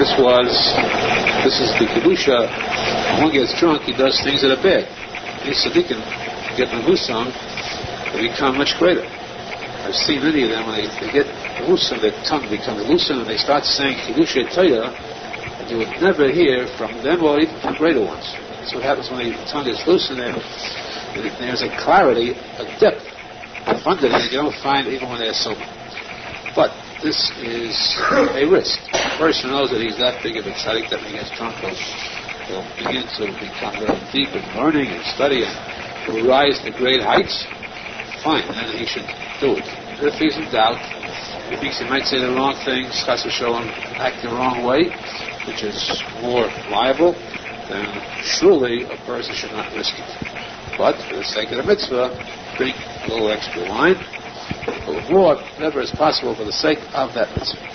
This is the kedusha. When one gets drunk, he does things that are bad. These tzaddikim get mevusam, they become much greater. I've seen many of them when they get mevusam, their tongue becomes loosened, and they start saying kedusha Torah that you would never hear from them or even from greater ones. That's what happens when the tongue is loosened. There's a clarity, a depth, a funding that you don't find even when they're sober. But this is a risk. The person knows that he's that big of a tzadik that when he gets drunk, he'll begin to become very deep in learning and study and will rise to great heights. Fine, and then he should do it. If he's in doubt, he thinks he might say the wrong things, chas v'sholom, act the wrong way, which is more liable, then surely a person should not risk it. But for the sake of the mitzvah, drink a little extra wine, a little more, whatever is possible for the sake of that mitzvah.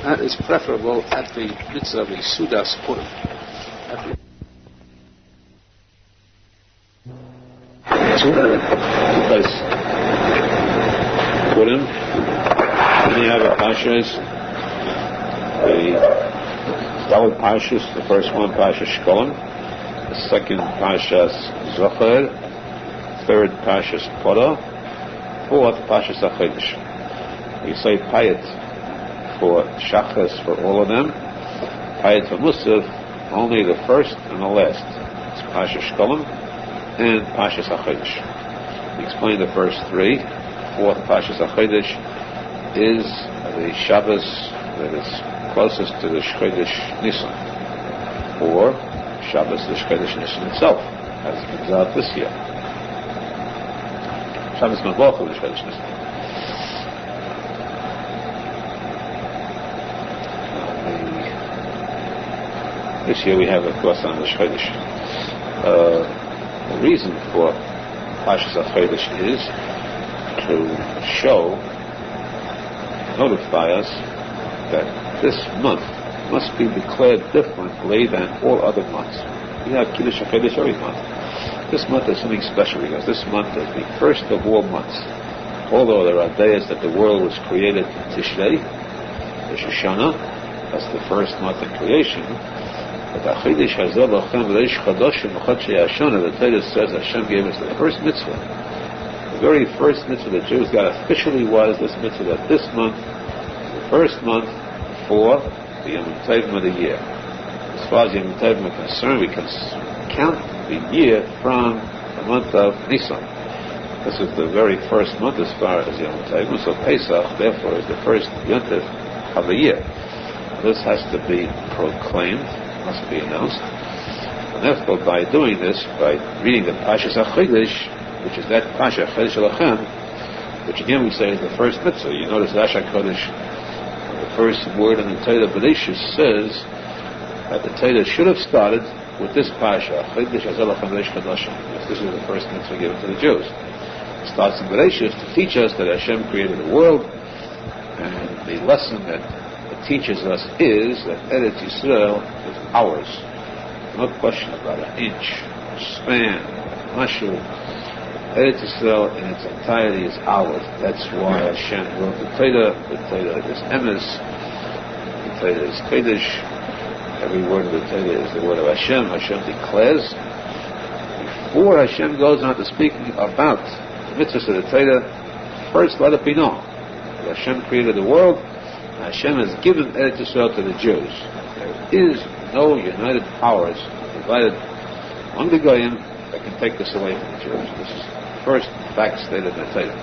That is preferable at the mitzvah of the Sudas Purim. Because Purim, many other pashas, the Talmud pashas, the first one, Pashas Shkolem, the second, Pashas Zohar, third, Pashas Torah, fourth, Pashas Achodesh. We say Payet for Shachas for all of them, Payet for Musaf, only the first and the last. It's Pashas Shkolem and Pashas Achodesh. We explain the first three. Fourth, Pashas Achodesh, is the Shabbos that is closest to the Chodesh Nisan, or Shabbos the Chodesh Nisan itself, as it comes out this year. Shabbos Mabach of the Chodesh Nisan. This year we have, of course, on the Chodesh. The reason for Pashas Achodesh is to notify us that this month must be declared differently than all other months. We have Kiddush HaChodesh every month. This month is something special because this month is the first of all months. Although there are days that the world was created in Tishrei, the Shoshana, that's the first month in creation. But the Chodesh Hazeh Lachem Reish Chodoshim Chodshei Hashana, the Torah says Hashem gave us the first mitzvah. The very first mitzvah the Jews got officially was this mitzvah that this month, the first month for the Yom Tovim of the year. As far as Yom Tovim are concerned, we can count the year from the month of Nisan. This is the very first month as far as Yom Tovim, so Pesach, therefore, is the first Yom Tov of the year. This has to be proclaimed, must be announced. And therefore, by doing this, by reading the Pashas HaChodesh, which is that Pasha, Chodesh Lachem, which again we say is the first mitzvah. You notice Rash HaKodesh, the first word in the Torah, Bereshis, says that the Torah should have started with this Pasha, Chodesh Hazeh Lachem Reish Chodoshim, because this is the first mitzvah given to the Jews. It starts in Bereshis to teach us that Hashem created the world, and the lesson that it teaches us is that Eretz Yisrael is ours. No question about an inch, a span, mashu. Eretz Yisrael in its entirety is ours. That's why Hashem wrote the Torah. The Torah is emes. The Torah is Kodesh. Every word of the Torah is the word of Hashem. Hashem declares. Before Hashem goes on to speaking about the mitzvahs of the Torah, first let it be known that Hashem created the world, and Hashem has given Eretz Yisrael to the Jews. There is no united powers divided among the Goyim that can take this away from the Jews. This is first fact stated in the Torah.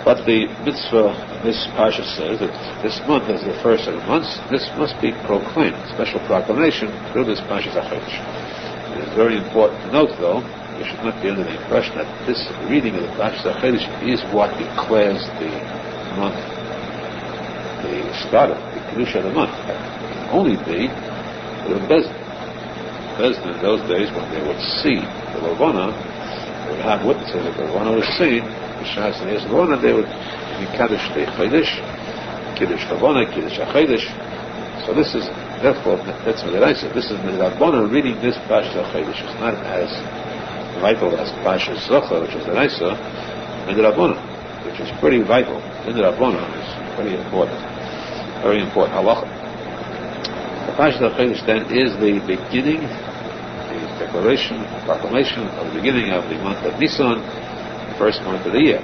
But the mitzvah, this Pasha says that this month is the first of the months. This must be proclaimed, special proclamation through this Pasha's Achodesh. It is very important to note, though, we should not be under the impression that this reading of the Pasha's Achodesh is what declares the month, the start of the Kedusha of the month. It can only be the Bezdin. Bezdin in those days, when they would see the Levana, they would have witnesses that the Levana was seen. The Shas and Yes Levana, they would be Kaddish the Chodesh, Kiddush Levana, Kiddush HaChodesh. So this is, therefore, that's what I said. This is Midrabana reading this Pasha HaChodesh. It's not as vital as Pasha Zohar, which is the Raisa, Midrabana, which is pretty vital. Midrabana is pretty important. Very important halacha. The Parshat HaChodesh then is the beginning, the declaration, proclamation of the beginning of the month of Nisan, the first month of the year.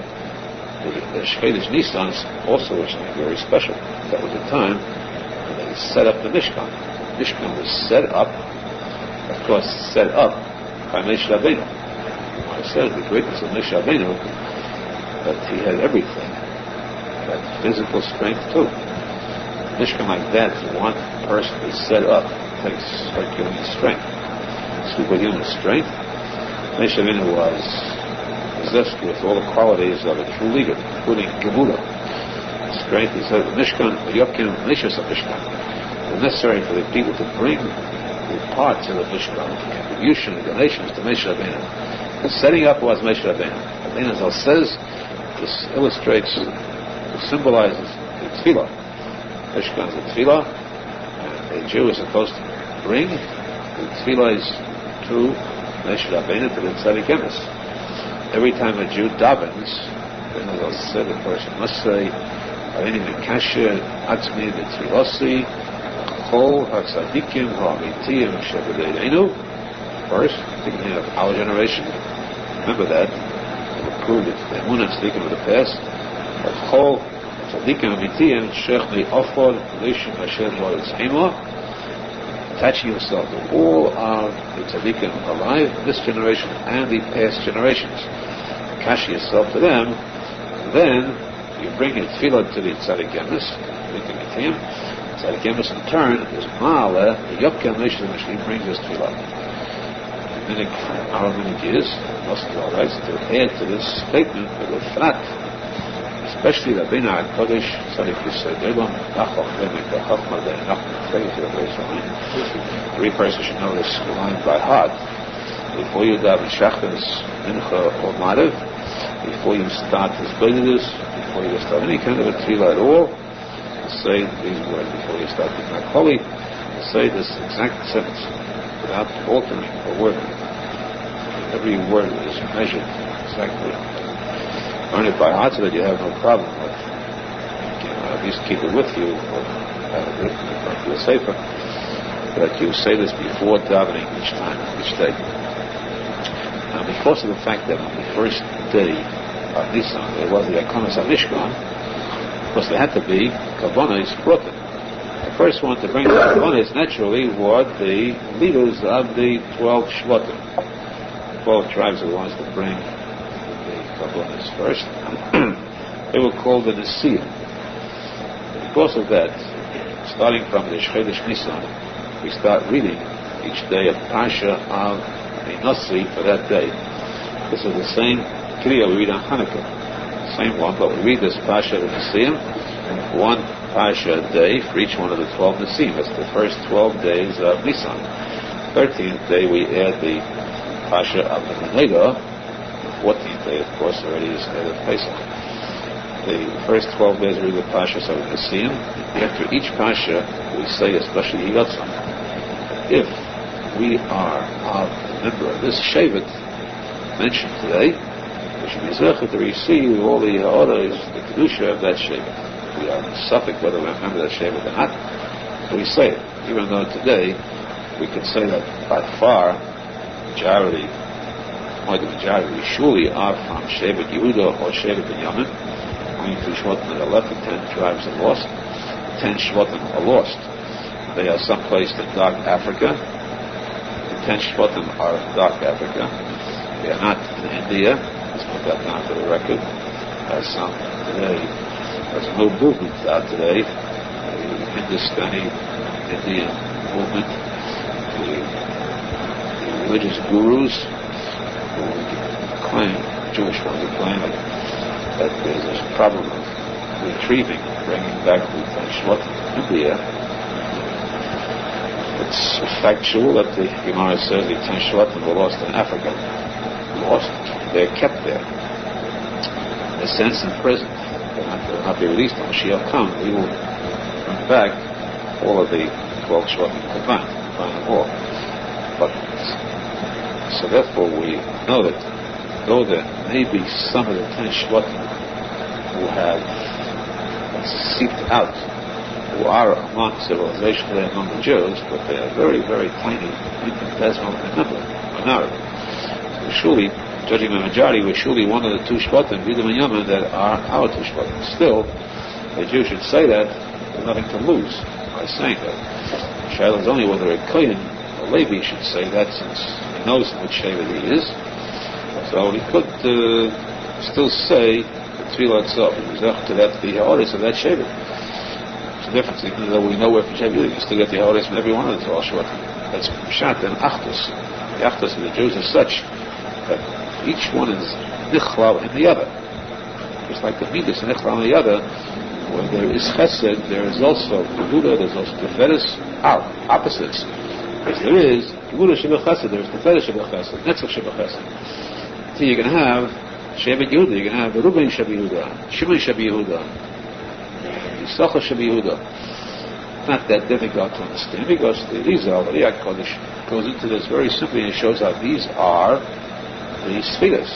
The Chodesh Nisan also was something very special. That was the time when they set up the Mishkan. The Mishkan was set up, of course, set up by Moshe Rabbeinu. I said the greatness of Moshe Rabbeinu, that he had everything, that physical strength too. Mishkan like that, one person is set up, takes Herculean strength, superhuman strength. Moshe Rabbeinu was possessed with all the qualities of a true leader, including gevura, strength. He said, the Mishkan, Yokim, Nishas of Mishkan. It was necessary for the people to bring the parts of the Mishkan, the contribution, the donations to Moshe Rabbeinu. The setting up was Moshe Rabbeinu. Arizal says, this illustrates, it symbolizes the tefillah. Mishkan is a tefillah, and a Jew is supposed to bring the tefillahs to Moshe Rabbeinu, to the tzadik. Every time a Jew davens, Arizal said, the person must say, Arini Mekasher Atzmi B'Tfilosi Chol HaTzadikim HaAmitiyim Shebedeinu. First, thinking of our generation. Remember that. It will prove it. The Emunah Tzadikim of the past. Chol HaTzadikim HaAmitiyim Shechni Ofod Lishim Hashem Lo Yitzhima. Attaching yourself to all of the tzadikim alive, this generation and the past generations. Attaching yourself to them, then you bring a tefillah to the tzadik emes, tzadik emes in turn is ma'ala, the yopkem nation which he brings us tefillah. Our minhag is, most of our rights, to add to this statement with a flat, especially the Bina HaKodesh, Tzadik Yisrael Delam, Yaakov, Chachma, every person should know this line by heart. Before you daven Shachris, Mincha, or Marev, before you start this business, before you start any kind of a tefillah at all, say these words. Before you start the Makoli, say this exact sentence without altering or wording. Every word is measured exactly. Learn it by heart so that you have no problem with. You can at least keep it with you, or have it written in front of your sefer, that you say this before davening each time, each day. Now, because of the fact that on the first day of Nisan there was the Akamas HaMishkan, because there had to be Kabbanis Broten. The first one to bring the Kabbanis naturally were the leaders of the 12 Shvatim. 12 tribes were the ones to bring the Kabbanis first. They were called the Nesiim. Because of that, starting from the Chodesh Nisan, we start reading each day a Parsha of the Nasi for that day. This is the same Kriya we read on Hanukkah. Same one, but we read this Parsha of the Nesiim, one Parsha a day for each one of the 12 Nesiim. That's the first 12 days of Nisan. 13th day we add the Parsha of the Menega. The 14th day, of course, already is the day of Pesach. The first 12 days we read the Parsha of the Nesiim. After each Parsha we say, especially Yigatzon, if we are a member of this Shevet mentioned today, we should be zeichet to receive all the orders, the kedusha of that Shevet. We are suffix whether we remember that Shevet or not, so we say it. Even though today we could say that by far majority, more than majority, we surely are from Shevet Yehuda or Shevet Binyamin. Going to Shvatim that are left, the 10 tribes are lost. The 10 Shvatim are lost. They are someplace in dark Africa. The 10 Shvatim are in dark Africa. They are not in India. Let's put that down for the record. There's some today. There's no movement out today. The Hindustani Indian movement. The religious gurus who claim, Jewish ones who claim that there's a problem of retrieving, bringing back the 10 Shvatim to India. It's factual that the Gemara says the 10 Shvatim were lost in Africa. Lost. They're kept there. In a sense, in prison. They'll not be released. When Mashiach comes, we will bring back all of the 12 Shvatim combined them all. But, so therefore we know that though there may be some of the 10 Shvatim who have seeped out who are among civilizationally among the Jews, but they are very, very tiny, infinitesimal in number, minority. So surely, judging by majority, we're surely one of the two Shvatim, Yehudim and Yamin, that are our two Shvatim. Still, a Jew should say that with nothing to lose by saying that. Shaila is only whether a Kohen or Levi should say that, since he knows which Shevet he is. So he could still say the Tefillah itself. He was up to that, the Ha'oris of that Shevet. It's a difference, even though we know where from Shevet, you still get the Ha'oris from every one of the 12 Shvatim. That's Pshat and Achdus. The Achdus of the Jews is such that each one is Nichlal in the other. Just like the Midas and Nichlal in the other, when there is Chesed, there is also Gevuda, there's also Tiferes, opposites. Because there is Gevuda Sheba Chesed, there is Tiferes Sheba Chesed, Netzach Sheba Chesed. So you're going to have Sheba Yehuda, you're going to have Ruben Sheba Yehuda, Shimon Sheba Yehuda, Yisachar Sheba Yehuda. Not that difficult to understand, because the Arizal, the Riyad Kodesh, goes into this very simply and shows how these are the Sfiras.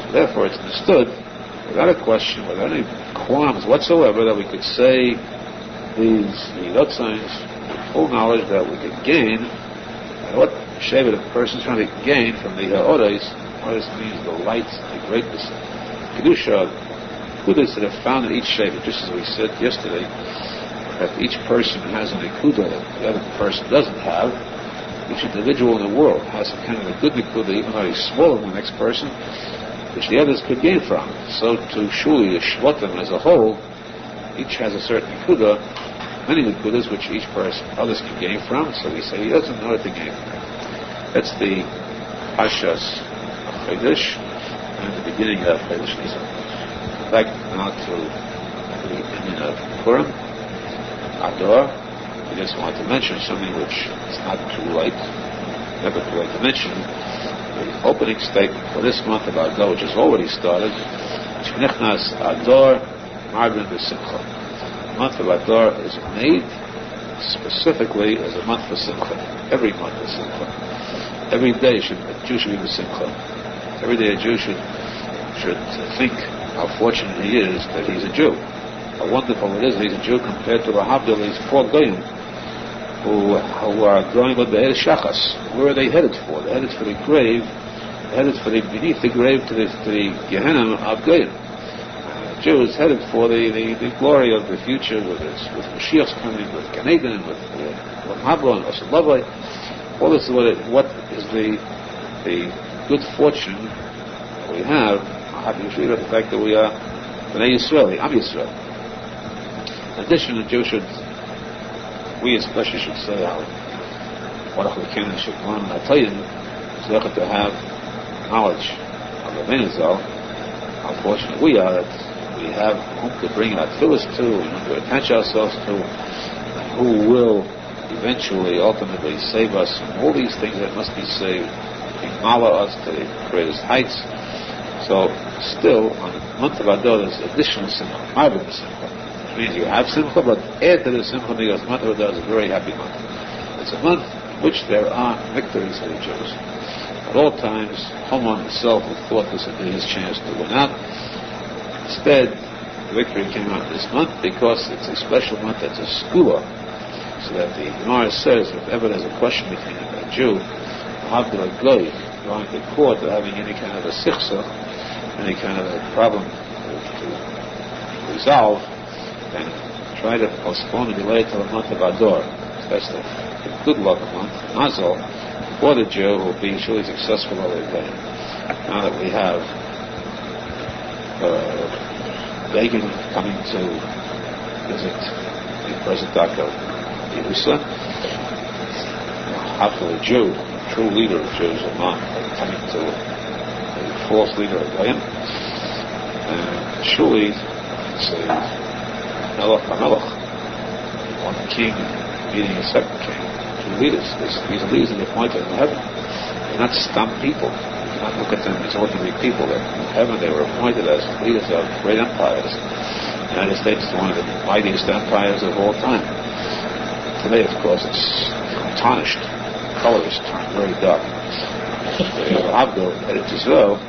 So therefore it's understood, without a question, without any qualms whatsoever, that we could say these Yidot signs with full knowledge that we could gain, and what Shevet a person is trying to gain from the Ha'oris. Ha'oris means the light, the greatness, Kedusha, Kudas that are found in each Shevet, just as we said yesterday, that each person has an Nekuda that the other person doesn't have. Each individual in the world has some kind of a good Nekuda, even though he's smaller than the next person, which the others could gain from. So to surely the Shvatim as a whole, each has a certain Nekuda, many Nekudas which each person, others can gain from, so we say he doesn't know what to gain from. That's the Hashas of Chodesh and the beginning of Chodesh Nisan. Back now to the ending of Purim, Ador. We just want to mention something which is not too late, never too late to mention. The opening statement for this month of Ador, which has already started, Shnichnas Ador Marbin B'Simcha. The month of Ador is made specifically as a month for Simcha. Every month is Simcha. Every day a Jew should be B'Simcha. Every day a Jew should think how fortunate he is that he's a Jew. How wonderful it is that he's a Jew compared to these poor Goyim who are going with the head Shachas. Where are they headed for? They're headed for the grave. They're headed for beneath the grave to the Gehenna of Goyim. The Jew is headed for the glory of the future with Mashiach's coming, with Gan Eden, with Hablo and Osalavai. All this is what is the good fortune that we have. Happy to the fact that we are Bnei Yisrael, the Am Yisrael. In addition, the Jew we especially should say how Baruch Lekein Shekman Atayin is to have knowledge of the Arizal. How fortunate we are that we have whom to bring our tefillas to, whom to attach ourselves to, and who will eventually, ultimately save us from all these things that must be saved, Mala us to the greatest heights. So, still, on the month of Adar, there's additional Simcha, Marbin Simcha. Which means you have Simcha, but add to the Simcha because the month of Adar is a very happy month. It's a month in which there are victories for the Jews. At all times, Haman himself thought this would be his chance to win out. Instead, the victory came out this month because it's a special month that's a skula. So that the Gemara says, if ever there's a question between a Jew, a Goy, going to court or having any kind of a sichsa, any kind of a problem to resolve, then try to postpone and delay till the month of Ador. That's the good luck month, Mazal, for the Jew who will be surely successful over the day. Now that we have Begin coming to visit the President of Yerushalmi, a Jew, a true leader of Jews, not coming to a false leader of Goyim. And surely it's a Melech HaMelech, one king meeting a second king, two leaders. These leaders are appointed in heaven. They're not stump people. You cannot look at them as ordinary people. In heaven they were appointed as leaders of great empires. The United States is one of the mightiest empires of all time. Today, of course, it's tarnished. The colors turn very dark. Eretz Yisrael,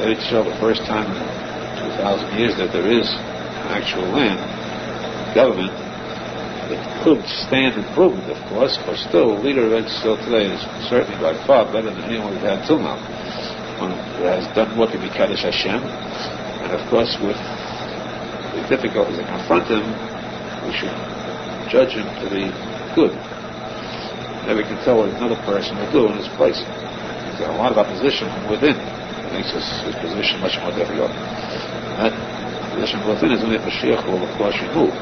the first time in 2,000 years that there is an actual land, government, It could stand improvement, of course, but still, leader events still today is certainly by far better than anyone we've had till now. One who has done more to be Kaddish Hashem, and of course, with the difficulties that confront him, we should judge him to be good. Never can tell what another person will do in his place. He's got a lot of opposition from within. It makes his position much more difficult. And that position from within is only a Mashiach will, of course, remove.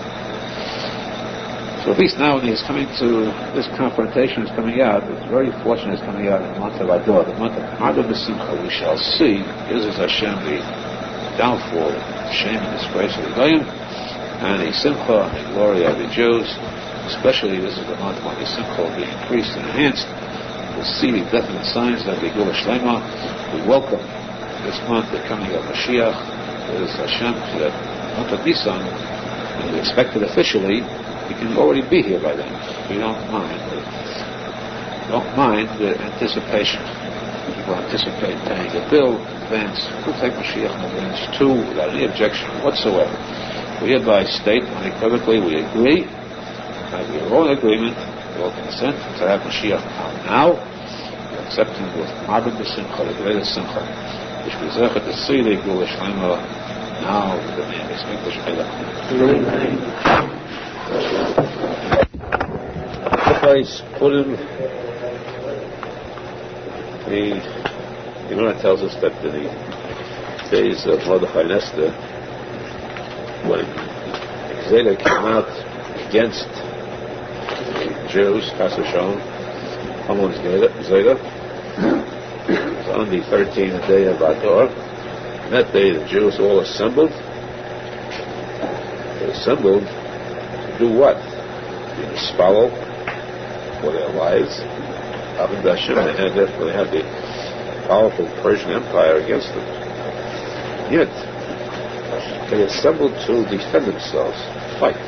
So at least now when he's coming to, this confrontation is coming out, it's very fortunate it's coming out in the month of Adar, the month of Adar B'Simcha. We shall see, is Hashem the downfall, shame and disgrace of the Goyim, and the Simcha, the glory of the Jews. Especially this is the month when the Simcha will be increased and enhanced. We'll see the definite signs of the Gula Shlema. We welcome this month the coming of Mashiach, is Hashem, to the month of Nisan, and we expect it officially. He can already be here by then. We don't mind. The anticipation. People anticipate paying a bill in advance. We'll take Mashiach in advance too, without any objection whatsoever. We hereby state unequivocally we agree, and we are all in agreement, we all consent to have Mashiach come now. We accept him with Marbin B'Simcha, the greatest Simcha, which we zecher to see the Gula Shlema now with the name of English Amen. Purim, the Gemara tells us that in the days of Mordechai and Esther, when Zayda came out against the Jews, Kasashon, Hamon's Zayda, it was on the 13th day of Adar. And that day the Jews all assembled. They assembled to do what? To misfollow for their lives. They had the powerful Persian Empire against them. Yet, they assembled to defend themselves, fight.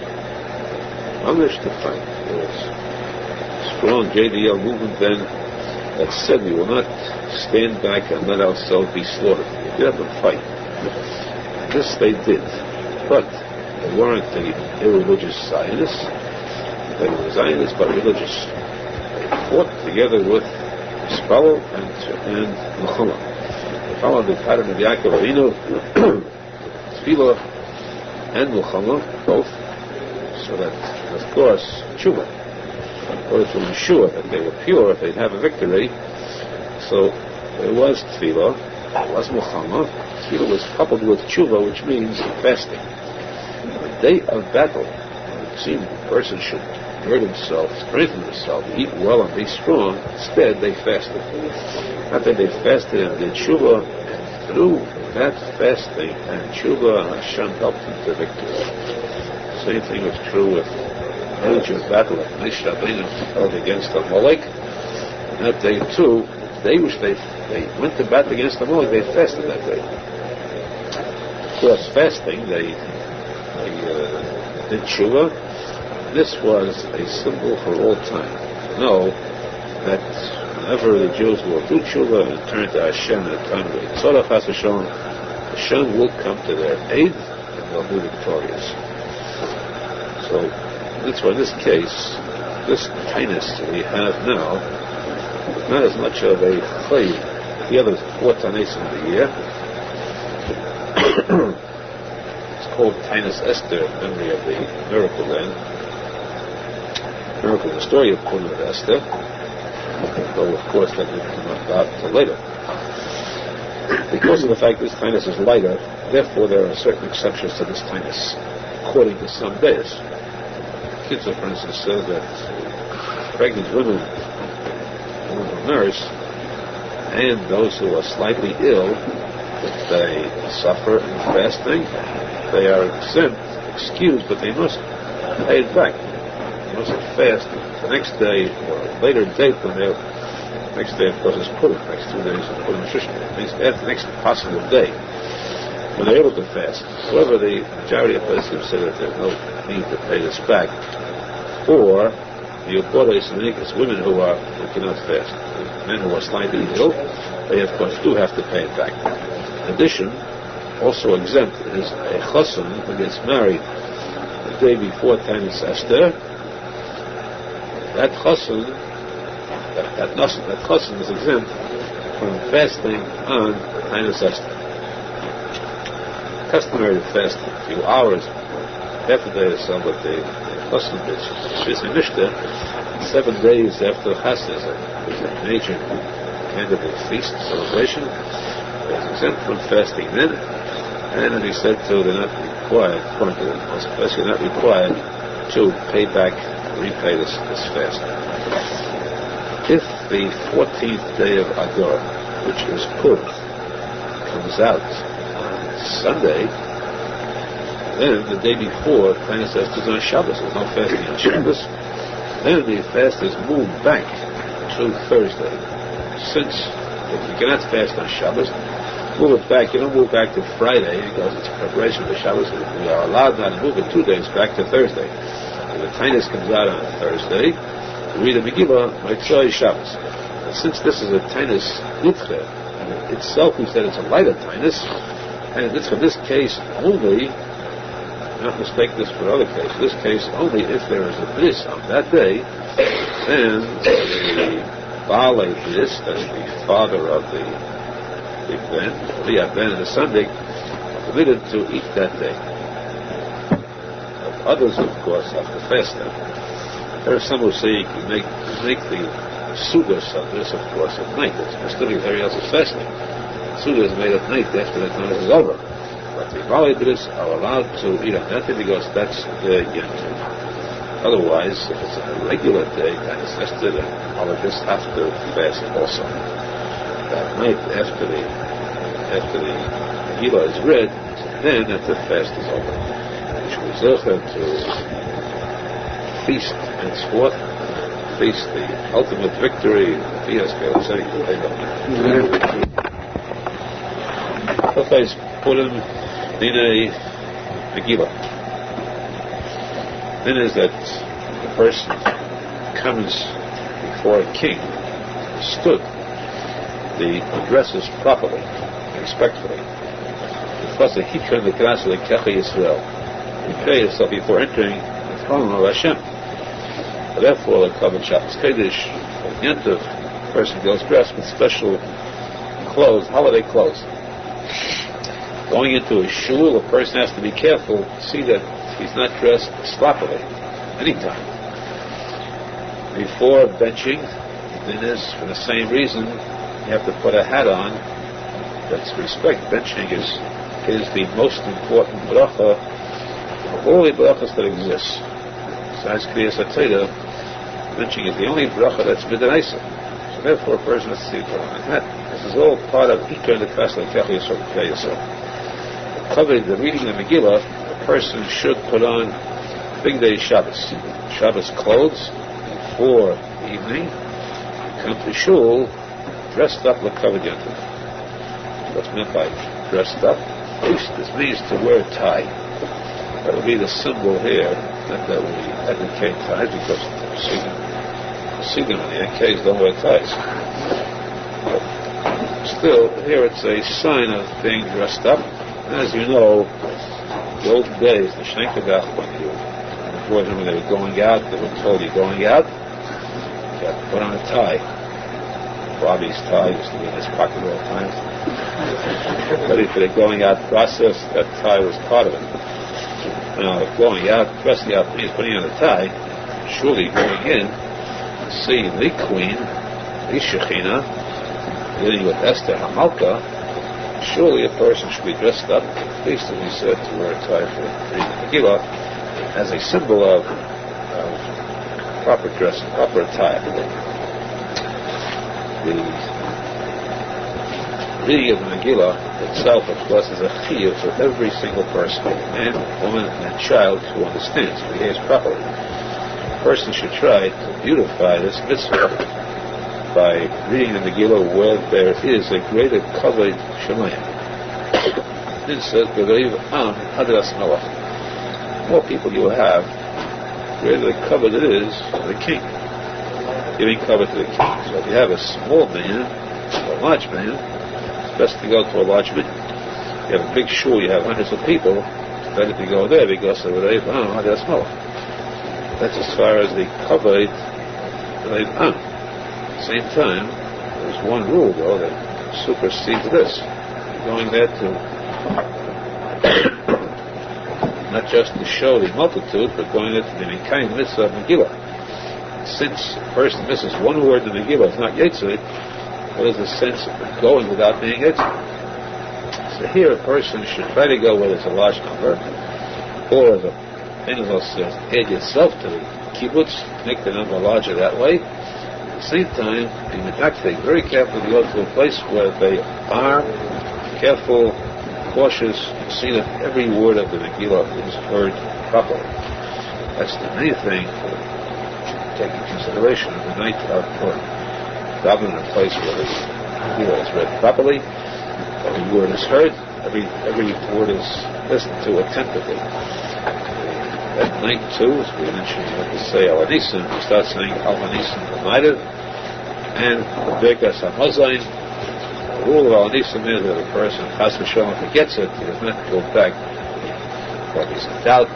Managed to fight. There was a strong JDL movement then that said we will not stand back and let ourselves be slaughtered. We get up and fight. This they did. But they weren't the irreligious Zionists. They were Zionists but religious. They fought together with Spalo and Melchama. They followed the pattern of Yaakov Avinu, Tefillah and Melchama, both, so that, of course, Teshuva, in order to ensure that they were pure, if they'd have a victory. So there was Tefillah, there was Melchama. Tefillah was coupled with Teshuva, which means fasting. The day of battle, it seemed the person should gird himself, strengthen himself, eat well and be strong. Instead, they fasted. After they fasted and did Teshuva, and through that fasting and Teshuva, Hashem helped them to victory. The same thing was true with the major battle that Moshe Feinstein held against Amalek. And that day too, they went to battle against Amalek, they fasted that day. Of course, fasting, they did Teshuva. This was a symbol for all time. To know that whenever the Jews will do Teshuva and turn to Hashem at the time of the Tzorah Hashem will come to their aid and they'll be victorious. So that's why in this case, this kindness that we have now is not as much of a chayv. The other 4 Tanis of the year. It's called Tainus Esther, in memory of the miracle then. The story of Purim of Esther, though of course that didn't come about until later. Because of the fact this Tainus is lighter, therefore there are certain exceptions to this Tainus, according to some days. Kitzur, for instance, says that pregnant women who are nurse and those who are slightly ill, if they suffer in fasting, they are excused, but they must pay it back. Must fast the next day or a later date when they're next day of course is Purim, next 2 days of Purim Shishma. At the next possible day when they're able to fast. However, the majority of posek say that there's no need to pay this back. Or the Uboros and women who cannot fast. Men who are slightly ill, they of course do have to pay it back. In addition, also exempt is a chassan who gets married the day before Tainus Esther, that Chassidut, that Nosson is exempt from fasting on Tainus Esther. Customary to fast a few hours after the day of Yisrael, but the Chassidut is Mishnah 7 days after Chassidut is a major kind of a feast celebration. It's exempt from fasting then, and as he said too, they're not required, according to the Moshe, not required to repay this fast. If the 14th day of Adar, which is Purim, comes out on Sunday, then the day before, Tainus Esther is on Shabbos. There's no fasting on Shabbos. Then the fast is moved back to Thursday. Since if you cannot fast on Shabbos, move it back. You don't move back to Friday because it's preparation for Shabbos. We are allowed now to move it 2 days back to Thursday. If the Tainus comes out on Thursday, we read the Megillah, Motzei Shabbos. Since this is a Tainus Nitche, and itself we said it's a lighter Tainus, and it's for this case only, not mistake this for other cases, this case only if there is a bris on that day, then the Bavly bris, that's the father of the Ben and the Sunday, are permitted to eat that day. But others, of course, have to fast them. There are some who say you can make the sudas of this, of course, at night. It's still everybody else is fasting. Suda is made at night after the time is over. But the Bavly are allowed to eat on that day because that's the Yom. Otherwise, if it's a regular day, then it's listed, and holidays have to fast also. That night after the Megillah is read, then that the fast is over. Which we zocher to feast henceforth, feast the ultimate victory, Purim Dinei Megillah. Then is that the person comes before a king, stood, the addresses properly, respectfully. Plus, he turned the class of the Kecha Yisrael. Prepare yourself before entering the throne of Hashem. Therefore, the Kavod Shabbos Kodesh, Yentov, the person goes dressed with special clothes, holiday clothes. Going into a shul, a person has to be careful to see that he's not dressed sloppily, anytime. Before benching, then is for the same reason, you have to put a hat on. That's respect. Benching is the most important bracha of all the brachas that exist. Besides Kriyas HaTorah, benching is the only bracha that's mid'anaisa. So therefore, a person has to put on a hat. This is all part of Ikar the Kras L'Kach Yisrael. Covered the reading of the Megillah, a person should put on big day Shabbos clothes before evening, come to shul dressed up like covered yontif. What's meant by dressed up? This means to wear a tie. That would be the symbol here that we advocate ties because you see them in the NKs don't wear ties. But still, here it's a sign of being dressed up. As you know, the old days, the Shenkadach, when they were going out, they were told you're going out, you have to put on a tie. Bobby's tie used to be in his pocket all the time. Ready for the going out process, that tie was part of it. Now, going out, dressing up means putting on a tie. Surely going in, see the queen, the Shekhinah, dealing with Esther Hamalka, surely a person should be dressed up, at least as he said, to wear a tie for the Megillah, as a symbol of proper dress, proper attire. The reading of the Megillah itself, of course, is a chiyuv for every single person, man, woman, and child who understands, who behaves properly. A person should try to beautify this mitzvah by reading the Megillah where there is a greater kavod shemayim. It says, the more people you have, the greater the kavod it is for the king, giving kavod to the king. So if you have a small man or a large man, it's best to go to a large man. If you have a big shul, you have hundreds of people, it's better to go there because of the that's as far as the kavod later on. At the same time, there's one rule, though, that supersedes this. You're going there to not just to show the multitude, but going there to be kind mitzvah of Megillah. Since a person misses one word in the Megillah, it's not Yetzirah, what is the sense of going without being Yetzirah? So here a person should try to go where there's a large number, or as a Arizal says, add yourself to the kibbutz, make the number larger that way. At the same time, be medactic, very careful to go to a place where they are careful, cautious, and see that every word of the Megillah is heard properly. That's the main thing for taking consideration of the night of Torah. Daven in a place where the Megillah is read properly, every word is heard, every word is listened to attentively. At night too, as we mentioned, you have to say Al Nosson. You start saying Al Nosson United, and Bekas HaMazayin. The rule of Al Nosson is that a person, Chas v'Shalom, forgets it, he does not go back. Or he's in doubt,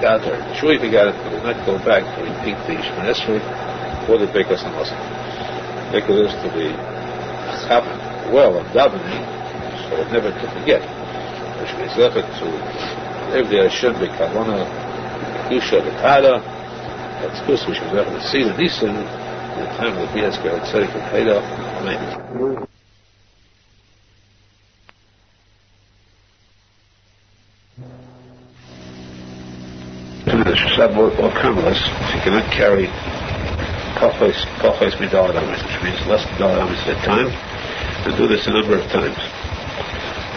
or sure he forgot it, but he does not go back to repeat the Shemona Esrei or the Bekas HaMazayin. Bekas is to be chapen well of davening, so never to forget. Which means effort to live the Hashem b'kavana Kedusha v'Tada. That's good, which is able to see the Nisan in the time of the Bias Gerald Tzadik and Heda. Amen. The Shusab or Karmelis, you cannot carry Pachos Midal Adamis, which means less Midal Adamis at a time, to do this a number of times.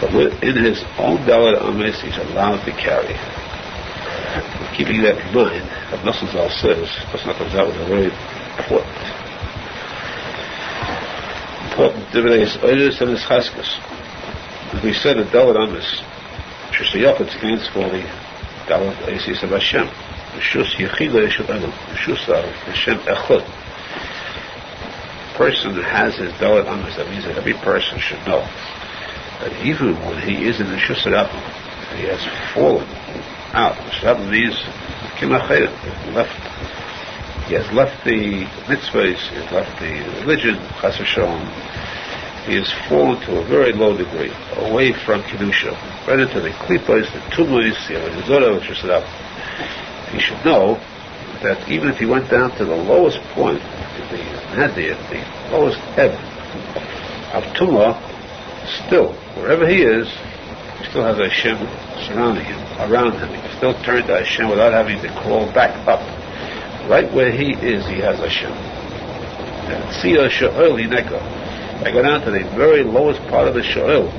But in his own Daled Ames, he's allowed to carry. Keeping that in mind, as Rosenfeld says, that was a very important dividend is Oidus and his Chaskas. As we said, the Daled Ames, Shusayapet stands for the Daled Aces of Hashem. Shus Yechida Yeshut Adam. Shus Hashem Echad. Person has his Daled Ames. That means that every person should know that even when he is in the Shus Adam, he has fallen out. That means he has left the mitzvahs, he has left the religion, Chas v'Shalom. He has fallen to a very low degree, away from Kedusha, right into the klipos, the tumois, the Arizal, which is up. He should know that even if he went down to the lowest point, the nadir, the lowest ebb of tumah, still, wherever he is, he still has Hashem surrounding him, around him. He can still turn to Hashem without having to crawl back up. Right where he is, he has Hashem. I go down to the very lowest part of the Shoel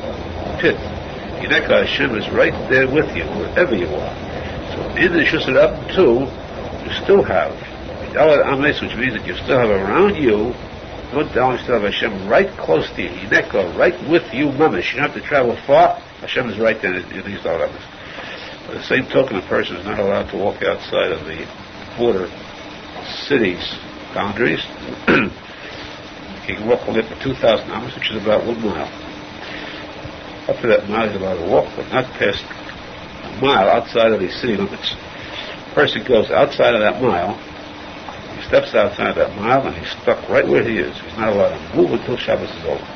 pit. Hineka, Hashem is right there with you, wherever you are. So in the Shusar up too, you still have Daled Ames, which means that you still have around you, you still have Hashem right close to you. Hineka, right with you, mamish. You don't have to travel far. Hashem is right there in these Daled Ames. By the same token, a person is not allowed to walk outside of the border city's boundaries. He can walk only for 2,000 amas, which is about 1 mile. Up to that mile, he's allowed to walk, but not past a mile outside of the city limits. A person goes outside of that mile, he steps outside of that mile, and he's stuck right where he is. He's not allowed to move until Shabbos is over.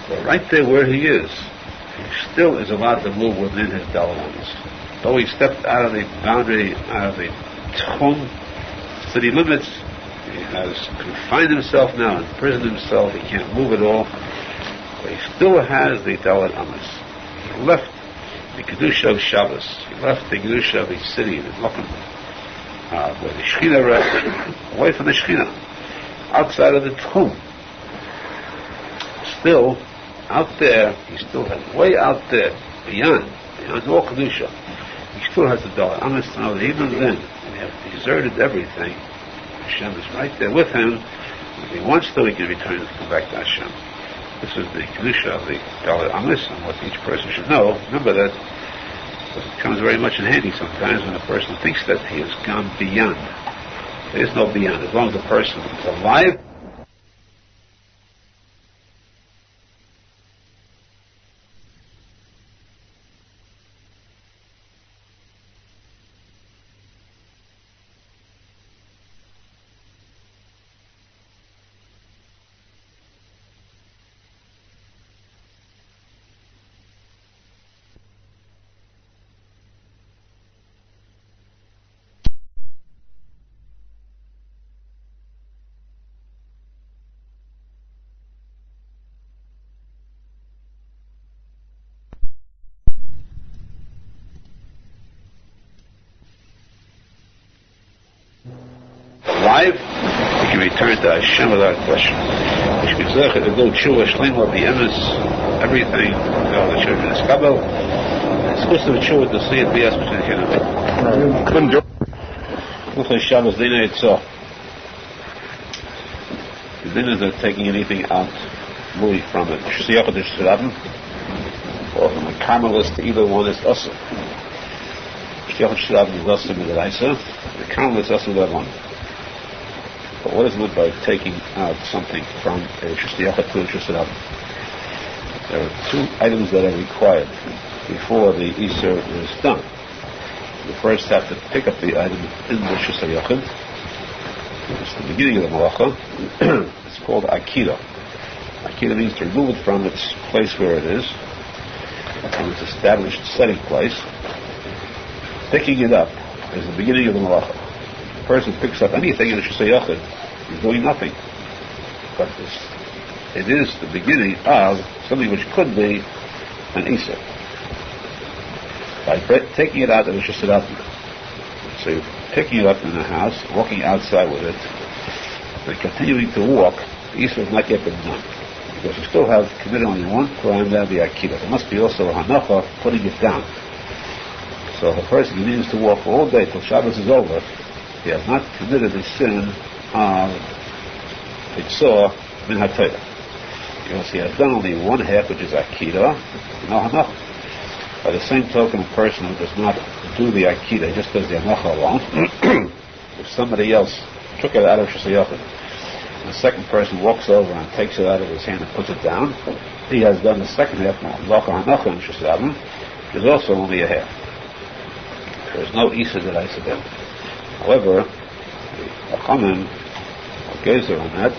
But right there where he is, he still is allowed to move within his Daled Ames. Though he stepped out of the boundary, out of the Tchum, city limits, he has confined himself now, imprisoned himself, he can't move at all, but he still has the Daled Ames. He left the Kedusha of Shabbos, he left the Kedusha of the city, the Mokum, where the Shechina rests, away from the Shechina, outside of the Tchum. Still, out there, he still has, way out there, beyond all Kedusha, he still has the Daled Ames to know that even then, when he has deserted everything, Hashem is right there with him. If he wants to, he can return and come back to Hashem. This is the Kedusha of the Daled Ames, and what each person should know. Remember that it comes very much in handy sometimes when a person thinks that he has gone beyond. There is no beyond. As long as the person is alive, alive, he can return to Hashem without question. He should be zeichet to do tshuva shlema b'emes, everything, the children is kabel. It's supposed to be tshuva to see it b'yas b'shin couldn't do it. Luchei Shabbos Dina Yitzah. The dinners are taking anything out moving from it. Shiyachot is Shiradim, or from a Carmelist to either one is Asa. Shiyachot Shiradim is Asa Midaraisa, the Carmelist is Asa Midaraisa. But what is meant by taking out something from a Shiyachot to a Shiradim? There are two items that are required before the Isser is done. You first have to pick up the item in the Shiyachot. It's the beginning of the Malacha. It's called Akira. Akira means to remove it from its place where it is, from its established setting place. Picking it up is the beginning of the Malacha. The person picks up anything in the Shiyachot, he's doing nothing. But it is the beginning of something which could be an Isa. By taking it out of the Shiyachot. So you're picking it up in the house, walking outside with it, and continuing to walk, the Isra has not yet been done. Because you still have committed only one crime, that the Akira. There must be also a Hanacha putting it down. So if a person continues to walk all day till Shabbos is over, he has not committed the sin of Itzor Min HaTorah. Because he has done only one half, which is Akira, no Hanacha. By the same token, a person who does not do the Akira, just does the Hanacha alone, if somebody else took it out of Shiyachot, and the second person walks over and takes it out of his hand and puts it down, he has done the second half, Hanacha in Shiyachot, which is also only a half. There is no Isa that I said. However, the Acharon Gezer on that,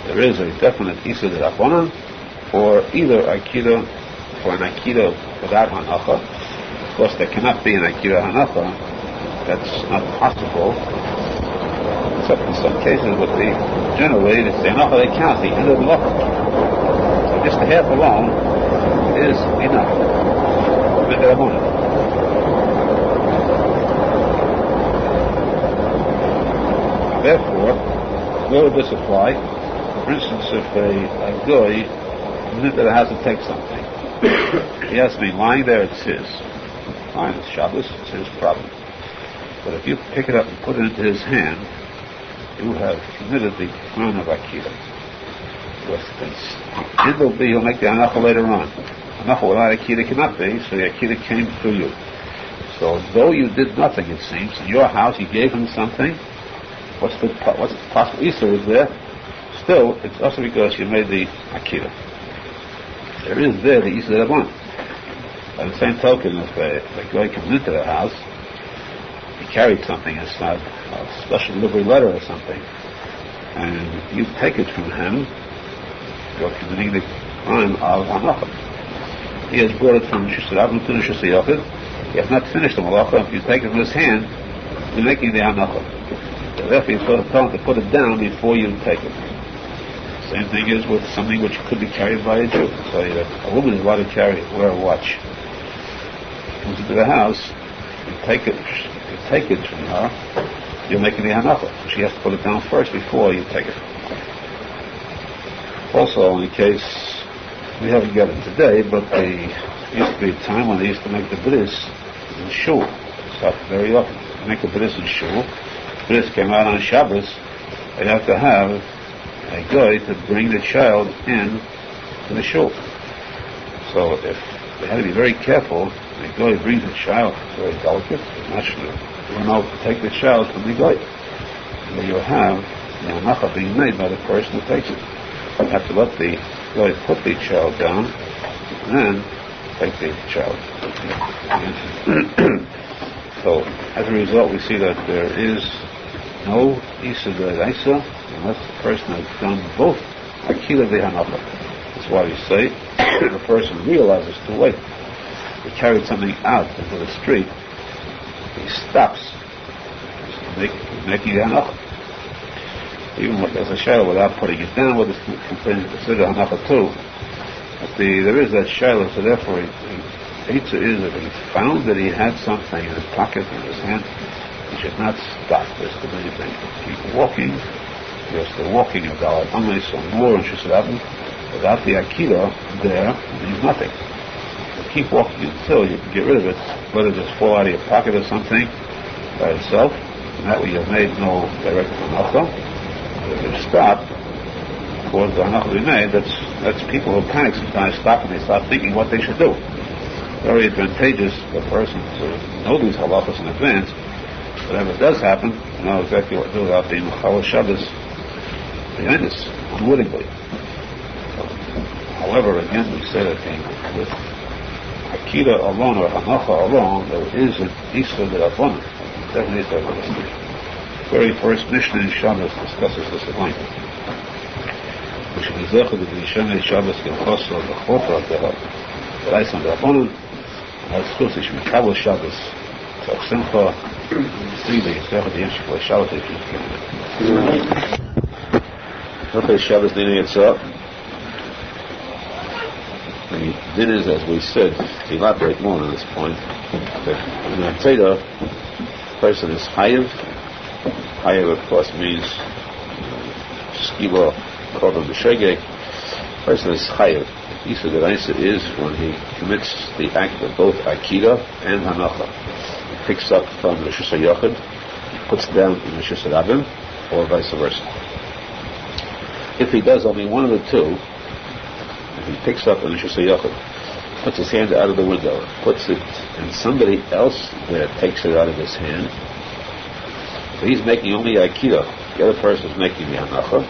there is a definite Isa that Aharon, or either Akira, or an Akira without Hanacha. Of course, there cannot be an Akira Hanacha. That's not possible. Except in some cases, but generally, it's the Hanacha they count, the end of the Malacha. So just the half alone is enough. Therefore, where would this apply? For instance, if a goy knew that it has to take something, he has to be lying there, it's his. Fine, it's Shabbos, it's his problem. But if you pick it up and put it into his hand, you have committed the crime of Akira. It will be, he'll make the Hanacha later on. Hanacha without Akira cannot be, so the Akira came through you. So though you did nothing, it seems, in your house you gave him something, what's the possible Isa is there? Still, it's also because you made the Akira. There is there the Isa that one. By the same token, if a guy comes into the house, he carried something, it's not a special delivery letter or something, and you take it from him, you're committing the crime of Hanacha. He has brought it from Shiyachot to the Shiyachot. He has not finished the Malacha. If you take it from his hand, you're making the Hanacha. So therefore, you're told to put it down before you take it. Same thing is with something which could be carried by a Jew. So a woman is allowed to wear a watch. Comes into the house, you take it from her, you're making the Hanacha. So she has to put it down first before you take it. Also, in case, we haven't got it today, but there used to be a time when they used to make the bris in shul. So very often, they make the bris in shul. Bris came out on Shabbos, they'd have to have a guy to bring the child in to the shul. So if they had to be very careful, the guy brings the child, it's very delicate, naturally. You will not take the child from the guy. And then you have the Hanacha being made by the person who takes it. You have to let the guy put the child down, and then take the child. So, as a result, we see that there is no Isa D'Oraisa unless the person has done both Akila V'Hanacha. That's why we say if a person realizes too late, he carried something out into the street, he stops making the Hanacha. Even as a shadow without putting it down, what is considered Hanacha too. But there is that shadow, so therefore the answer is that he found that he had something in his pocket, in his hand, He should not stop. There's too many things. Keep walking. There's the walking of the Aharon or more and Shusarabim. Without the Akira there, it means nothing. So keep walking until you can get rid of it, whether it just fall out of your pocket or something by itself, and that way you've made no direct halacha. If you stop, before the halacha will be made, that's people who panic sometimes stop and they start thinking what they should do. Very advantageous for a person to know these halachas in advance. Whatever does happen, you know exactly what to do without being Chal Shabbos behind us, unwittingly. However, again, we say that with Akira alone or Hanacha alone, there is an Isra D'Rabbanan. Definitely is that the very first Mishnah in Shabbos discusses this at length. We should be zechud that the Shem Shabbos Gilchoso the Chofra Tehah. The Reis on D'Rabbanan, as Chusish Mikabel Shabbos, Tzach Simcha, see the Zechud the Yemshik for Shabbos if you can. Okay, Shabbos Dini Yitzhak. The din is, as we said, to elaborate more on this point, that in the Torah, the person is chayiv. Chayiv, of course, means skila, korban b'shegeg. The person is chayiv. Isa Deraisa is when he commits the act of both Akira and Hanacha. He picks up from Rishus HaYochid, puts down in Rishus HaRabim, or vice versa. If he does only one of the two, he picks up an Rishus HaYochid, puts his hand out of the window, puts it, and somebody else there takes it out of his hand. So he's making only Akira, the other person is making the Hanacha.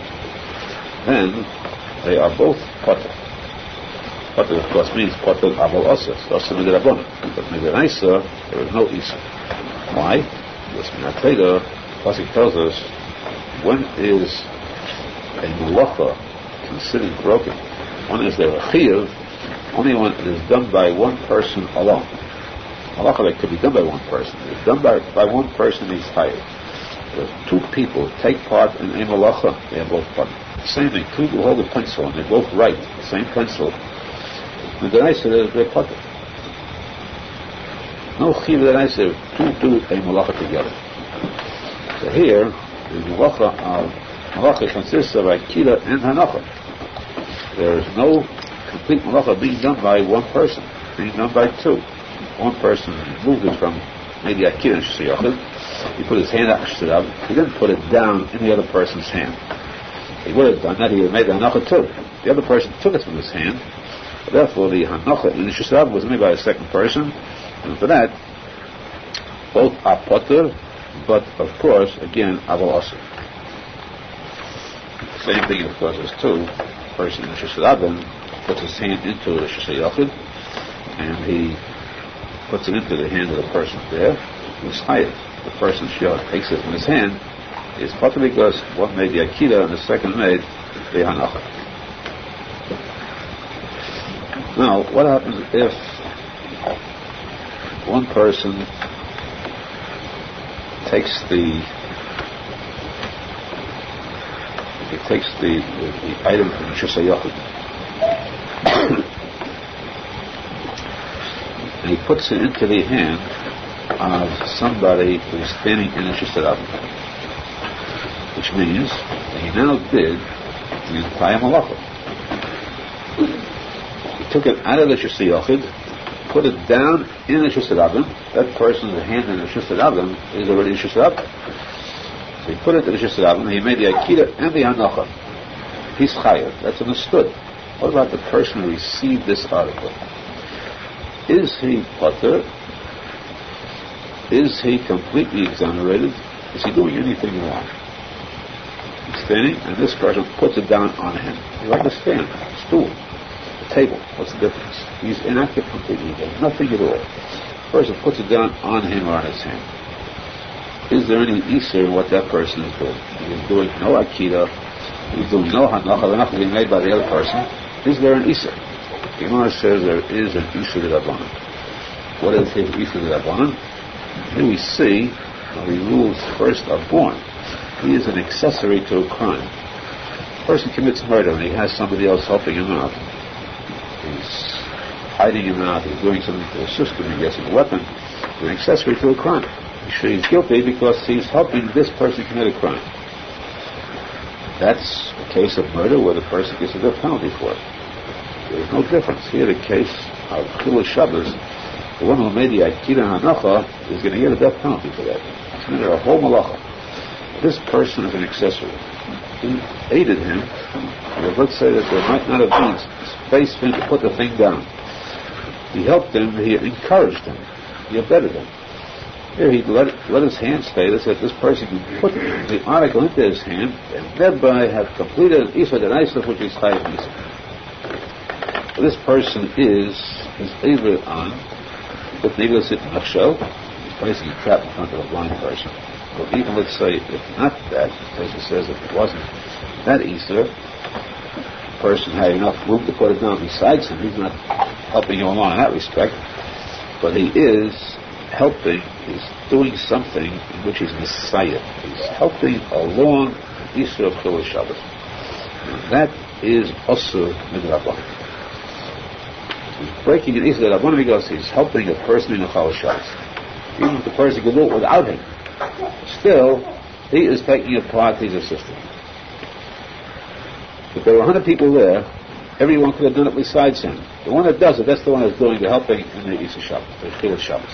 Then they are both potter. Potter, of course, means potter aval osas, osas midrabanan. But midiraisa, there is no isa. Why? Because minateda, Pasuk tells us, when is a melacha considered broken? One is there a chiyuv, only when it is done by one person alone. Halacha that could be done by one person. If it's done by one person, he's chayiv. If two people take part in a malacha, they are both part. The same thing, two who hold a pencil and they both write the same pencil. The deraisa is they're potter. No chiyuv deraisa, two do a malacha together. So here, the malacha consists of akira and hanacha. There is no complete malacha being done by one person, being done by two. One person moved it from maybe akira and shiyachid. He put his hand out and he didn't put it down in the other person's hand. He would have done that, he would have made the hanacha too. The other person took it from his hand. Therefore, the hanacha in the shiyachid was made by a second person. And for that, both are potter, but of course, again, aval osir. Same thing, of course, as two. Person in the Shusarabim puts his hand into the Shusayachid and he puts it into the hand of the person there who's chayiv. The person takes it from his hand is partly because one made the Akira and the second made the Hanacha. Now, what happens if one person takes the item from Rishus HaYochid and he puts it into the hand of somebody who is standing in Rishus HaRabim, which means that he now did the entire malacha. He took it out of the Rishus HaYochid, put it down in the Rishus HaRabim. That person's hand in the Rishus HaRabim is already Rishus HaRabim. So he put it in the Rishus HaRabim, he made the Akira and the Hanacha. He's chayav. That's understood. What about the person who received this article? Is he potter? Is he completely exonerated? Is he doing anything wrong? He's standing, and this person puts it down on him. He's like a stand, a stool, a table. What's the difference? He's inactive completely. He does nothing at all. The person puts it down on him or on his hand. Is there any isur in what that person is doing? He is doing no akira. He's doing no hanacha. They're not being made by the other person. Is there an isur? The Gemara says there is an isur d'Rabbanan. What is his isur d'Rabbanan? Here we see how the rules first are born. He is an accessory to a crime. A person commits murder and he has somebody else helping him out. He's hiding him out. He's doing something to assist him. He gets a weapon. He's an accessory to a crime. He's guilty because he's helping this person commit a crime. That's a case of murder where the person gets a death penalty for it. There's no difference. Here, the case of Chilul Shabbos, the one who made the Akira Hanacha is going to get a death penalty for that. It's going to be a whole malacha. This person is an accessory. He aided him. Let's say that there might not have been space for him to put the thing down. He helped him. He encouraged him. He abetted him. Here he let his hand stay so that this person can put the article into his hand and thereby have completed an Isa Denaisa, which is Chayav Isa. This person is Aharon, with Niglas in Machshel, placing a trap in front of a blind person. But even, let's say, if not that, as it says, if it wasn't that Isa, the person had enough room to put it down besides him. He's not helping you along in that respect, but he is helping, he's doing something in which he's Messiah. He's helping along the Isa of Chilul Shabbos. And that is also Midrabban. He's breaking an Isa Midrabban because he's helping a person in the Chilul Shabbos. Even if the person can do it without him, still, he is taking a part, he's assisting. If there were 100 people there, everyone could have done it besides him. The one that does it, that's the one that's doing the helping in the Isa Shabbos, the Chilul Shabbos.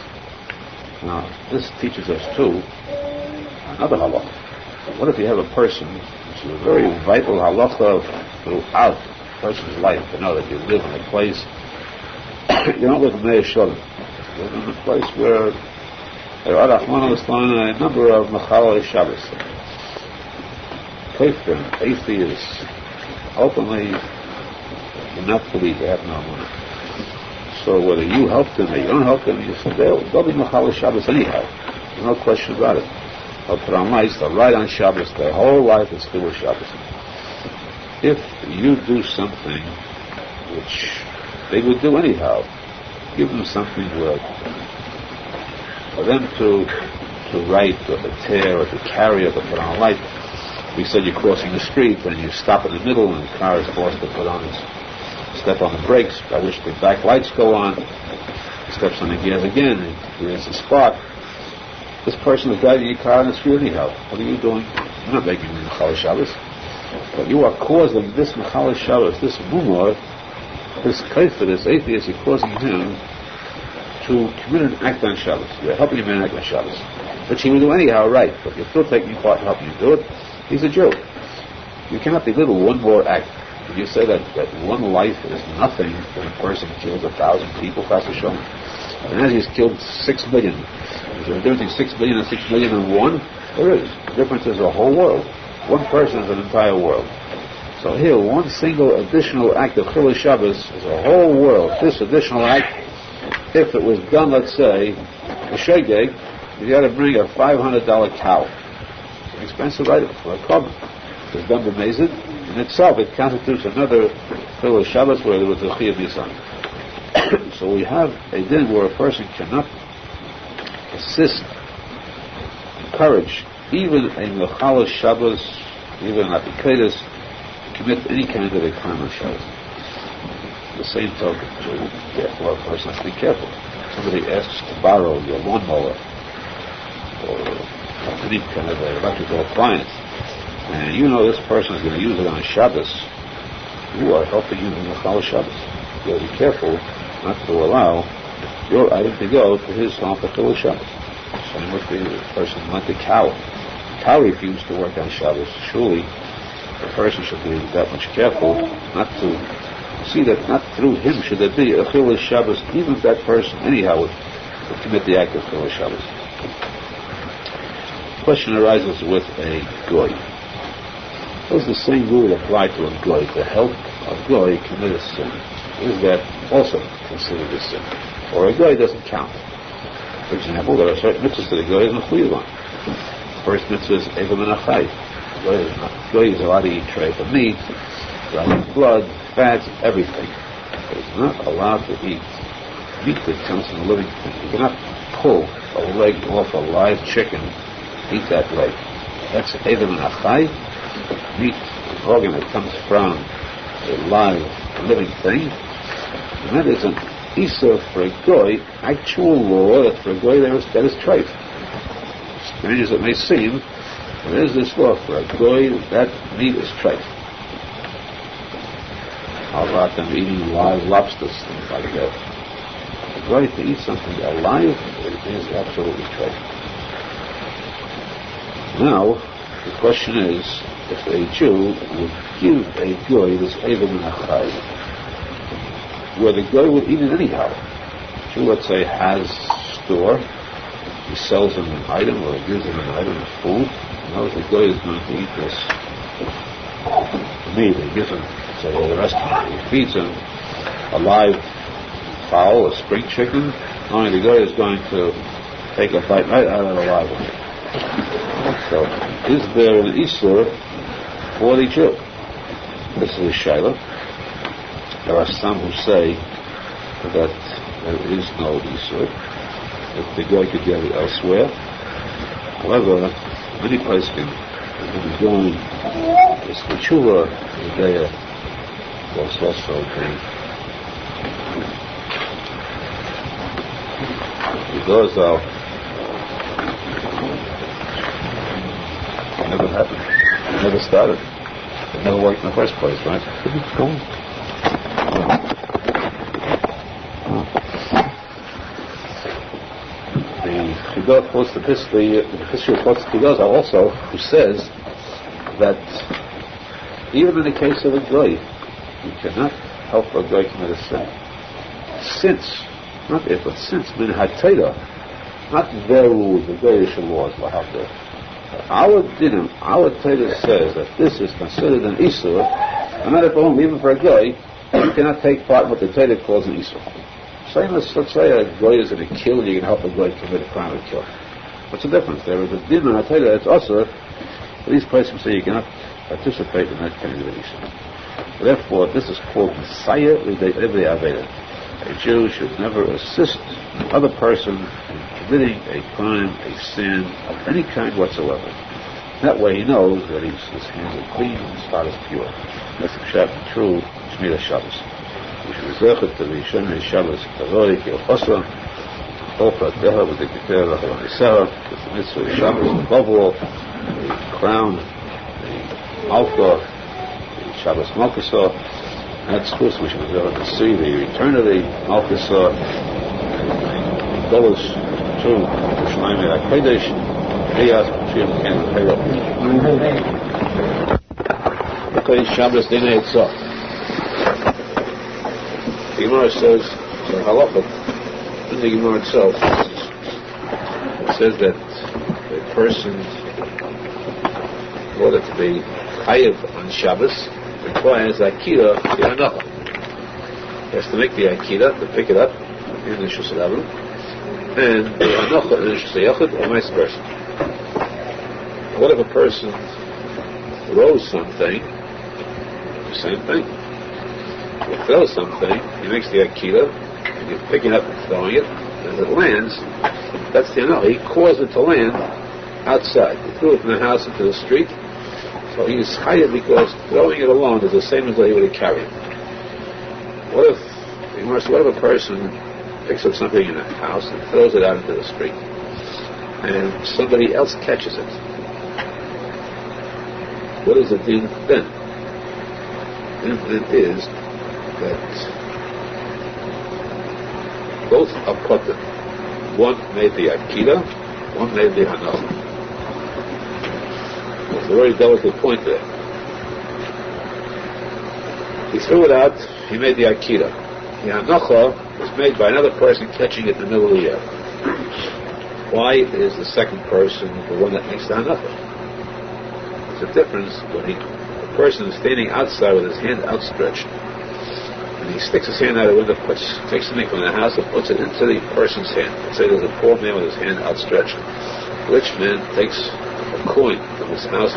Now, this teaches us, too, another halacha. What if you have a person, which is a very vital halacha throughout a person's life, to know that you live in a place, you don't live in Meir Shalom. You live in a place where there are a number of Mechalei Shabbos. Kafir, atheists, openly do not believe, they have no money. So whether you help them or you don't help them, you say they'll be Mechalei Shabbos anyhow. There's no question about it. They'll put on lights, they'll ride on Shabbos, their whole life is Chilul Shabbos. If you do something which they would do anyhow, give them something for them to write or to tear or to carry or to put on a light. We said you're crossing the street and you stop in the middle and the car is forced to put on step on the brakes, by which the back lights go on, steps on the gas again, and creates a spark. This person is driving your car in the street anyhow. What are you doing? You're not making Mechalei Shabbos. But you are causing this Mechalei Shabbos, this mumor, this kafir, this atheist, you're causing him to commit an act on Shabbos. You're helping him in an act on Shabbos. Which he will do anyhow, right, but you're still taking part in helping him do it. He's a Jew. You cannot belittle one more act. If you say that one life is nothing when a person kills 1,000 people, and as he's killed 6 million, is there a difference between 6 million and 6 million and one? There is. The difference is a whole world. One person is an entire world. So here, one single additional act of Chilul Shabbos is a whole world. This additional act, if it was done, let's say, a shegeg, you had to bring a $500 cow. It's an expensive item for a korban. It's done b'mezid. In itself, it constitutes another Chilul Shabbos where there was a Chiyuv Nisan. So we have a din where a person cannot assist, encourage, even a Mechalei Shabbos, even an Apikodos, to commit any kind of a crime on Shabbos. The same token, therefore, a person has to be careful. Somebody asks to borrow your lawnmower or any kind of electrical appliance, and you know this person is going to use it on Shabbos, you are helping him in the Mechalei Shabbos. You have to be careful not to allow your item to go to his home for Chilul Shabbos. Same with the person who lent the cow. The cow refused to work on Shabbos. Surely the person should be that much careful not to see that not through him should there be a Chilul Shabbos, even if that person anyhow would commit the act of Chilul Shabbos. The question arises with a goy. Does the same rule apply to a goy? To help a goy commit a sin? Is that also considered a sin? Or a goy doesn't count? For example, there are certain mitzvahs that a goy is mechuyev on. The first mitzvah is Eva Menachai. Goy is allowed to eat treif of meat, allowed to eat blood, fats, everything. But it's not allowed to eat meat that comes from a living thing. You cannot pull a leg off a live chicken, eat that leg. That's Eva Menachai. Meat, an organ that comes from a live, living thing. And that is an Isa for a goy, actual law that for a goy that is treif. strange as it may seem, there is this law for a goy that meat is treif. How about them eating live lobsters, things like that? A goy to eat something alive, it is absolutely treif. Now, the question is, if a Jew would give a goy this Eidim and Achai, where the goy would eat it anyhow. A Jew, let's say, has store, he sells him an item or he gives him an item of food, he knows the goy is going to eat this meat, he gives him, say, the restaurant, he feeds him a live fowl, a spring chicken, only the goy is going to take a bite right out of the live one. So, is there an Isur for the Jew? This is a Shaila. There are some who say that there is no Isur, that the guy could get it elsewhere. However, many places can be going, it's the Teshuva, the day was also the Arizal. Never happened. It never started. It never worked in the first place, right? The Chassidut quotes the history of Tikuney Zohar also, who says that even in the case of a goy, you cannot help a goy commit a sin. Since, not if, but since, min hatayda, not veru, the goyish laws, lahafter. Our dinim, our Torah says that this is considered an Isur, and not even for a goy, you cannot take part in what the Torah calls an Isur. Same as, let's say, a goy is going to kill, you can help a goy commit a crime of kill. What's the difference? There is a din on a Torah that's Isur, but these places say you cannot participate in that kind of an Isur. Therefore, this is called Messiah every Aveda. A Jew should never assist another person in committing a crime, a sin of any kind whatsoever. That way he knows that his hands are clean and his heart is pure. That's exactly true Shmira Shabbos. We should reserve it to the Shemei Shabbos Kavori Kilchosa, Oprah Deha with the Keter Aharon Isera, with the mitzvah of Shabbos above all, the crown, the Malka, the Shabbos Malkasa. That's true, we should reserve to see the return of the Malkasa, and the Golos to Yerushalmi HaKodesh, Eyas Mashiach and Hayot. Okay, Shabbos Dinei Etzah. The Gemara says, so Halacha, in the Gemara itself, it says that a person, in order to be chayiv on Shabbos, requires Akira the Hanacha. He has to make the Akira, to pick it up in the Shulchan, and the Hanacha in the Shulchan, or vice versa. What if a person throws something? The same thing. He throws something, he makes the Akira, and you pick it up and throwing it, as it lands, that's the Hanacha. He caused it to land outside. He threw it from the house into the street. So he is chayav because throwing it alone is the same as though he would have carried it. What if a person picks up something in a house and throws it out into the street, and somebody else catches it? What is the din then? The din is that both are potter. One made the akira, one made the hanacha. It's a very delicate point there. He threw it out, he made the akira. The hanacha was made by another person catching it in the middle of the air. Why is the second person the one that makes the hanacha? There's a difference when the person is standing outside with his hand outstretched, and he sticks his hand out of the window, takes something from the house and puts it into the person's hand. Let's say there's a poor man with his hand outstretched. The rich man takes a coin from his house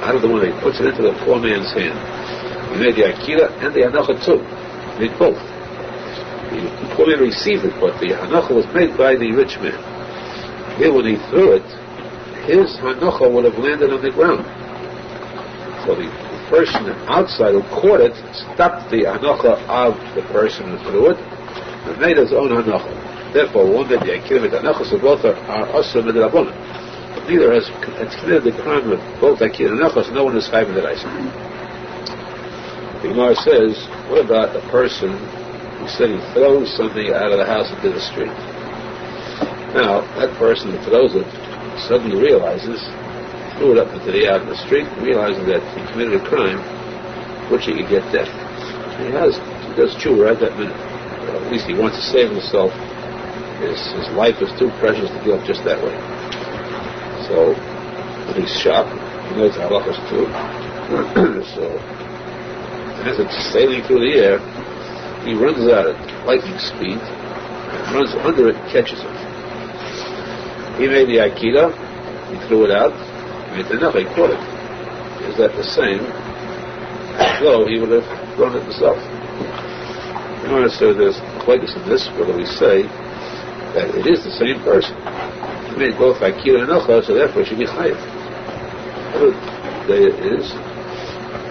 out of the window, he puts it into the poor man's hand. He made the akira and the hanacha too. He made both. The poor man received it, but the hanacha was made by the rich man. Here, when he threw it, his hanacha would have landed on the ground. So the person outside who caught it stopped the hanacha of the person who threw it and made his own hanacha. Therefore, one that the akira with hanacha, so both are asur midrabanan. neither has committed the crime of both Akira and Nachos, no one is chayv that I say. The Gemara says, what about a person who said he throws something out of the house into the street? Now, that person who throws it suddenly realizes, threw it up into the out of the street, realizing that he committed a crime, which he could get death. He does tshuva right that minute. At least he wants to save himself. His life is too precious to give up just that way. So, when he's shocked, he knows Halacha is true. So, as it's sailing through the air, he runs out at lightning speed, runs under it, catches it. He made the Akira, he threw it out, he made the Nacha, he caught it. Is that the same as though he would have run it himself? So there's quite in this, whether we say that it is the same person. He made both Akira and Nacha, so therefore it should be Chayiv. It is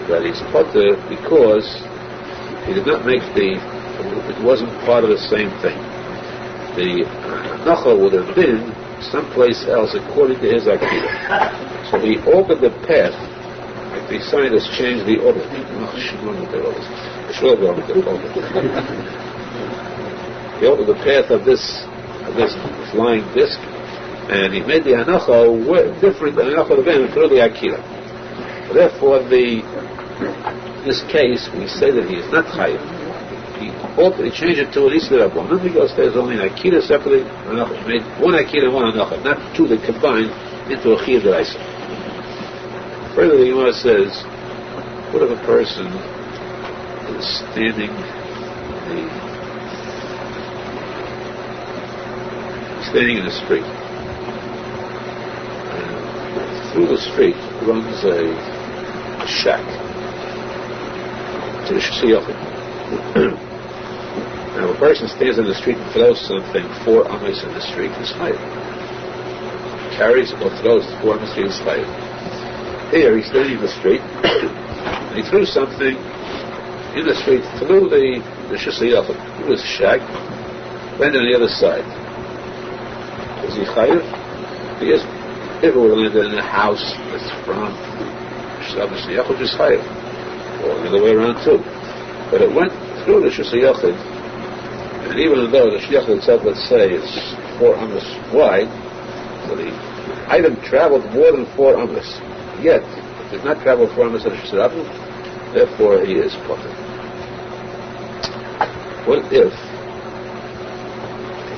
that he's potter because he did not make it wasn't part of the same thing. The Nacha would have been someplace else according to his Akira. So he altered the path. Like the scientists changed the order. He altered the path of this flying disc, and he made the Hanacha different than the Hanacha event through the Akira. Therefore, in this case, we say that he is not Chayiv. He changed it to an Isra Rabbanan because there's only an Akira separately. He made one Akira and one Hanacha, not two that combined into a Chiyav D'Oraisa. Further, the Gemara says, what if a person is standing in the street, and through the street runs a shack to the Shiyachim. Now, if a person stands in the street and throws something 4 amas in the street, he's chayiv. Carries or throws 4 amas in the street, he's chayiv. Here, he's standing in the street, and he threw something in the street through the Shiyachim. It was shack, landed on the other side. Is he chayiv? He is. If it would have landed in a house that's from Shabbos Yachid, is chayiv. Or the other way around too. But it went through the Shiyachid, and even though the Shiyachid itself, let's say, is 4 amas wide, so the item traveled more than 4 amas. Yet, it did not travel 4 amas in the Shiyachid, therefore he is potter. What if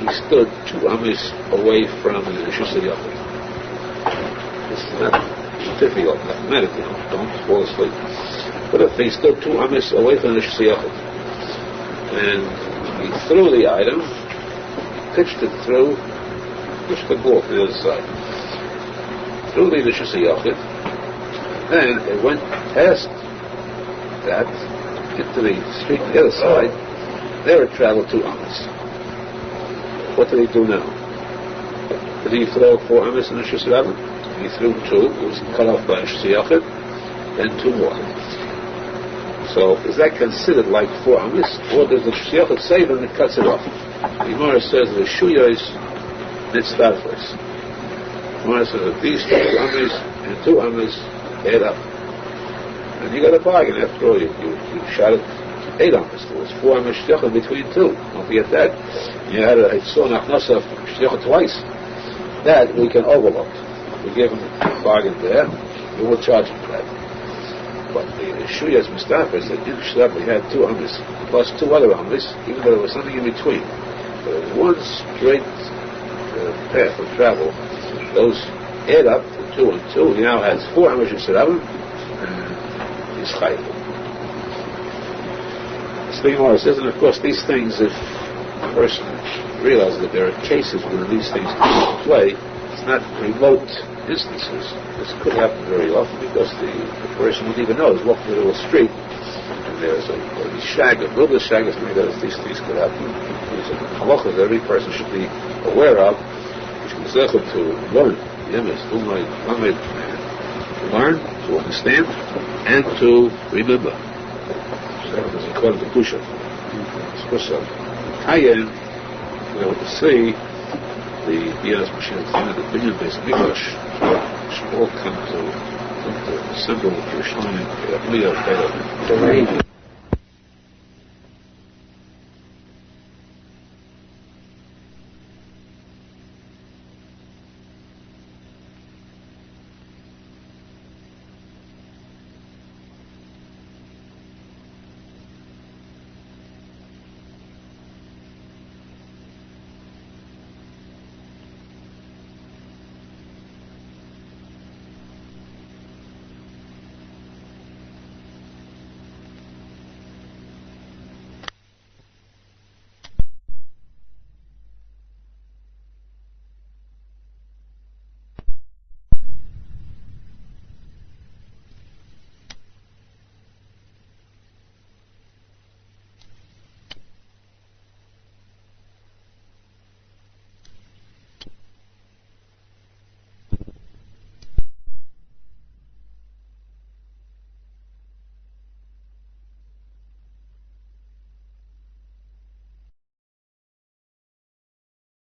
he stood 2 amas away from the Shiyachid? This is not difficult mathematically, don't fall asleep. What if he stood 2 amas away from the Shiyachid? And he threw the item, pitched it through, pushed the ball to the other side. Through the Shiyachid, and it went past that, into the street on the other side. There it traveled 2 amas. What did he do now? Did he throw 4 amas in the Shiyachid? He threw 2, it was cut off by a Shiyachid, and 2 more. So, is that considered like 4 amas, or does the Shiyachid say that it cuts it off? The Gemara says the Shuyos Nitzdarfos. The Gemara says that these 2 amas and 2 amas add up. And you got a bargain after all. You shot it 8 amas. There was 4 amas Shiyachid between 2. Don't forget that. You had a Nosson Shiyachid twice. That we can overlook. We give him a bargain there. We will charge him for that. But the Shuyas Mustafa said in Shlab we had 2 amas plus 2 other amas, even though there was something in between. But it was one straight path of travel. Those add up to 2 and 2. He now has 4 amas Yisrael and he's chayiv. The Gemara says, and of course these things, if a person realizes that there are cases where these things come into play, it's not remote instances. This could happen very often because the person wouldn't even know. He's walking through a street and there's a shag, a little bit of shag, these things could happen. There's a halacha that every person should be aware of, which is to learn. Learn, to understand, and to remember. According to Pusha. Kayan, to see the Bias Mashiach Zayna, the Binyan Beis Mikdash, should all come to assemble with Yerushalmi,